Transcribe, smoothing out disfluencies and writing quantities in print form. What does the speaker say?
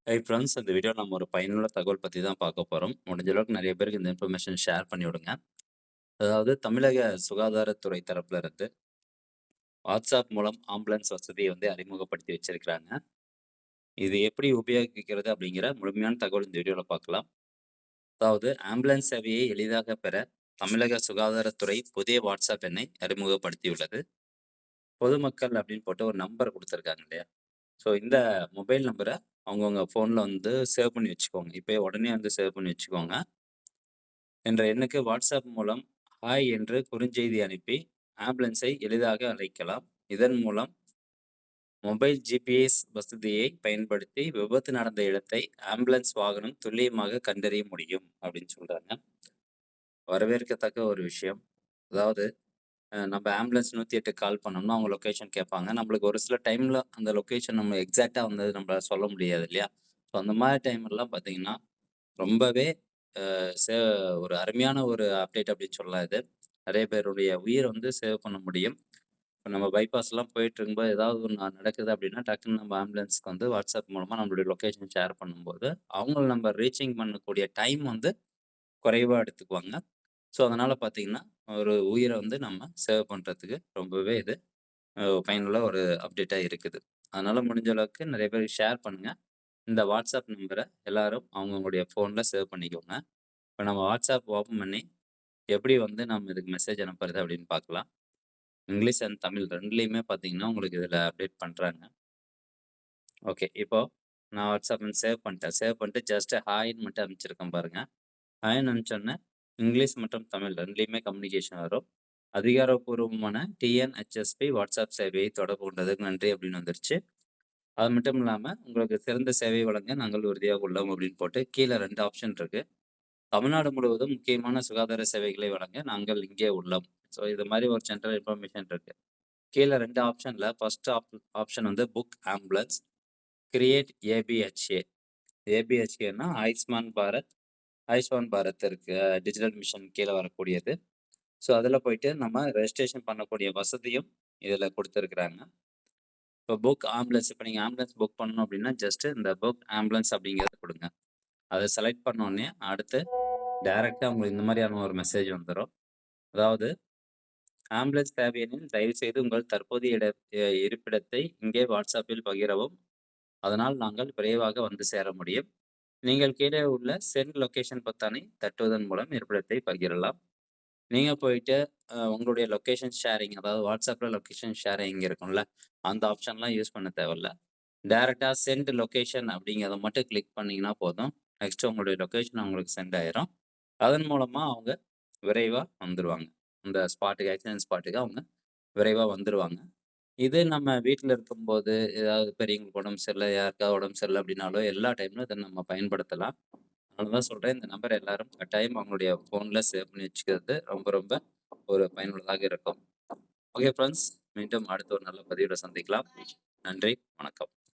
Hi friends, இந்த video நம்ம ஒரு பயனுள்ள தகவல் பத்தி தான் பார்க்க போறோம். முடிஞ்ச அளவுக்கு நெறைய பேருக்கு இந்த இன்ஃபர்மேஷன் ஷேர் பண்ணி விடுங்க. அதாவது தமிழக சுகாதாரத்துறை தரப்புல இருந்து WhatsApp மூலம் ஆம்புலன்ஸ் வசதிய அறிமுகப்படுத்தி வச்சிருக்கிறாங்க. இது எப்படி உபயோகிக்கிறது அப்படிங்கிற முழுமையான தகவல் இந்த வீடியோல பார்க்கலாம். அதாவது ஆம்புலன்ஸ் சேவையை எளிதாக பெற தமிழக சுகாதாரத்துறை புதிய WhatsApp எண்ணை அறிமுகப்படுத்தியுள்ளது. பொதுமக்கள் அப்படின்னு போட்டு ஒரு நம்பர் குடுத்துருக்காங்க இல்லையா? ஸோ இந்த மொபைல் நம்பர அவங்கவங்க ஃபோன்ல சேவ் பண்ணி வச்சுக்கோங்க. இப்பயே உடனே சேவ் பண்ணி வச்சுக்கோங்க. என்ற எண்ணுக்கு வாட்ஸ்அப் மூலம் ஹாய் என்று குறுஞ்செய்தி அனுப்பி ஆம்புலன்ஸை எளிதாக அழைக்கலாம். இதன் மூலம் மொபைல் ஜிபிஎஸ் வசதியை பயன்படுத்தி விபத்து நடந்த இடத்தை ஆம்புலன்ஸ் வாகனம் துல்லியமாக கண்டறிய முடியும் அப்படின்னு சொல்றாங்க. வரவேற்கத்தக்க ஒரு விஷயம். அதாவது நம்ம ஆம்புலன்ஸ் 108 கால் பண்ணோம்னா அவங்க லொக்கேஷன் கேட்பாங்க. நம்மளுக்கு ஒரு சில டைம்ல அந்த லொக்கேஷன் நம்ம எக்ஸாக்ட்டா நம்மளால சொல்ல முடியாது இல்லையா? ஸோ அந்த மாரி டைம்லலாம் பார்த்தீங்கன்னா, ரொம்பவே சே ஒரு அருமையான ஒரு அப்டேட் அப்படின்னு சொல்லலாம் இது. நெறைய பேருடைய உயிர சேவ் பண்ண முடியும். இப்ப நம்ம பைபாஸ்லாம் போயிட்டுருக்கும்போது ஏதாவது ஒண்ணு நடக்குது அப்படின்னா, டக்குன்னு நம்ம ஆம்புலன்ஸ்க்கு WhatsApp மூலமா நம்மளுடைய லொகேஷன் ஷேர் பண்ணும்போது, அவங்கள நம்ம ரீச்சிங் பண்ணக்கூடிய டைம் குறைவா எடுத்துக்குவாங்க. ஸோ, அதனால பார்த்தீங்கன்னா, ஒரு உயிர நம்ம சேவ் பண்றதுக்கு ரொம்பவே இது பயனுள்ள ஒரு அப்டேட்டா இருக்குது. அதனால முடிஞ்ச அளவுக்கு நெறைய பேருக்கு ஷேர் பண்ணுங்க. இந்த WhatsApp நம்பர எல்லாரும் அவங்கவங்களுடைய ஃபோன்ல சேவ் பண்ணிக்கோங்க. இப்ப நம்ம WhatsApp ஓப்பன் பண்ணி, எப்படி நம்ம இதுக்கு மெசேஜ் அனுப்புறது அப்படின்னு பார்க்கலாம். இங்கிலீஷ் அண்ட் தமிழ் 2லயுமே பார்த்தீங்கன்னா, உங்களுக்கு இதில அப்டேட் பண்றாங்க. ஓகே. இப்போ நான் WhatsApp சேவ் பண்ணிட்டேன். சேவ் பண்ணிட்டு ஜஸ்ட் ஹாய்ன்னு மட்டும் அனுப்பிச்சிருக்கேன் பாருங்க. ஹாய்ன்னு அனுப்பிச்சோனே, இங்கிலீஷ் மற்றும் தமிழ் 2லயுமே கம்யூனிகேஷன் வரும். அதிகாரப்பூர்வமான டிஎன்ஹெச்எஸ்பி WhatsApp சேவையை தொடர்பு கொண்டதுக்கு நன்றி அப்படின்னு வந்துருச்சு. அது மட்டும் இல்லாம, உங்களுக்கு சிறந்த சேவை வழங்க நாங்கள் உறுதியாக உள்ளோம் அப்படின்னு போட்டு கீழ 2 ஆப்ஷன் இருக்கு. தமிழ்நாடு முழுவதும் முக்கியமான சுகாதார சேவைகளை வழங்க நாங்கள் இங்கே உள்ளோம். ஸோ இது மாரி ஒரு ஜெனரல் இன்ஃபர்மேஷன் இருக்கு. கீழ 2 ஆப்ஷன்ல first option book ambulance, create ABHA. ஏபிஹெச்ஏன்னா ஆயுஷ்மான் பாரத் இருக்கு. டிஜிட்டல் மிஷன் கீழ வரக்கூடியது. ஸோ அதில போயிட்டு நம்ம ரெஜிஸ்ட்ரேஷன் பண்ணக்கூடிய வசதியும் இதில குடுத்துருக்குறாங்க. இப்போ புக் ஆம்புலன்ஸ் இப்ப நீங்க ஆம்புலன்ஸ் புக் பண்ணணும் அப்படின்னா, ஜஸ்ட் இந்த புக் ஆம்புலன்ஸ் அப்படிங்கிறத குடுங்க. அத செலக்ட் பண்ணோனே, அடுத்து டைரக்ட்டா உங்களுக்கு இந்த மாரியான ஒரு மெசேஜ் வந்துரும். அதாவது ஆம்புலன்ஸ் தேவையெனில் தயவுசெய்து உங்கள் தற்போதைய இருப்பிடத்தை இங்கே WhatsAppல் பகிரவும். அதனால் நாங்கள் விரைவாக சேர முடியும். நீங்கள் கீழே உள்ள சென்ட் லொகேஷன் பொத்தானை தட்டுவதன் மூலம் இருப்பிடத்தை பகிரலாம். நீங்க போயிட்டு உங்களுடைய லொகேஷன் ஷேரிங் அதாவது WhatsAppல லொகேஷன் ஷேரிங் இருக்கும்ல, அந்த ஆப்ஷன்லாம் யூஸ் பண்ண தேவையில்ல. டைரக்ட்டா சென்ட் லொகேஷன் அப்படிங்கிறத மட்டும் கிளிக் பண்ணீங்கன்னா போதும். நெக்ஸ்ட் உங்களுடைய லொகேஷன் அவங்களுக்கு சென்ட் ஆயிரும். அதன் மூலமா அவங்க விரைவா வந்துருவாங்க. அந்த ஸ்பாட்டுக்கு ஆக்சிடென்ட் ஸ்பாட்டுக்கு அவங்க விரைவா வந்துருவாங்க. இது நம்ம வீட்ல இருக்கும்போது, ஏதாவது பெரியவங்களுக்கு உடம்பு சரியில்ல, யாருக்காவது உடம்பு சரியில்ல அப்படின்னாலோ, எல்லா டைம்லும் இத நம்ம பயன்படுத்தலாம். அதனால தான் சொல்றேன், இந்த நம்பர் எல்லாரும் கட்டாயம் அவங்களுடைய ஃபோன்ல சேவ் பண்ணி வச்சுக்கிறது ரொம்ப ரொம்ப ஒரு பயனுள்ளதாக இருக்கும். ஓகே ஃப்ரெண்ட்ஸ், மீண்டும் அடுத்த ஒரு நல்ல பதிவுல சந்திக்கலாம். நன்றி, வணக்கம்.